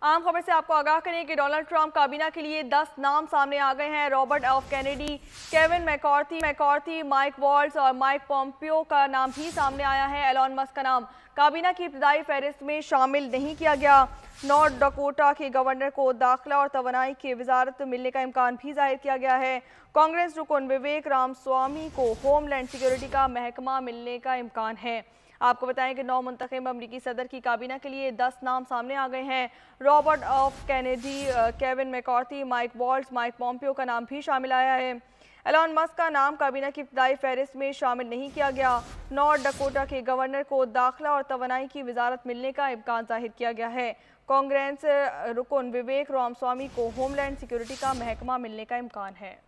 आम खबर से आपको आगाह करें कि डोनाल्ड ट्रंप काबीना के लिए 10 नाम सामने आ गए हैं। Robert F Kennedy, Kevin McCarthy, Mike Waltz और माइक पोम्पियो का नाम भी सामने आया है। एलोन मस्क का नाम काबीना की इब्तदाई फहरिस्त में शामिल नहीं किया गया। नॉर्थ डकोटा के गवर्नर को दाखिला और तवानाई की वजारत मिलने का इम्कान भी जाहिर किया गया है। कांग्रेस रुकन विवेक रामस्वामी को होमलैंड सिक्योरिटी का महकमा मिलने का इम्कान है। आपको बताएं कि 9 मुंतखब अमरीकी सदर की काबीना के लिए 10 नाम सामने आ गए हैं। Robert F Kennedy, Kevin McCarthy, Mike Waltz, Mike Pompeo का नाम भी शामिल आया है। एलोन मस्क का नाम काबीना की इब्तदाई फहरिस्त में शामिल नहीं किया गया। नॉर्थ डकोटा के गवर्नर को दाखिला और तवानाई की वजारत मिलने का इम्कान जाहिर किया गया है। कांग्रेस रुकन विवेक रामस्वामी को होमलैंड सिक्योरिटी का महकमा मिलने का इम्कान है।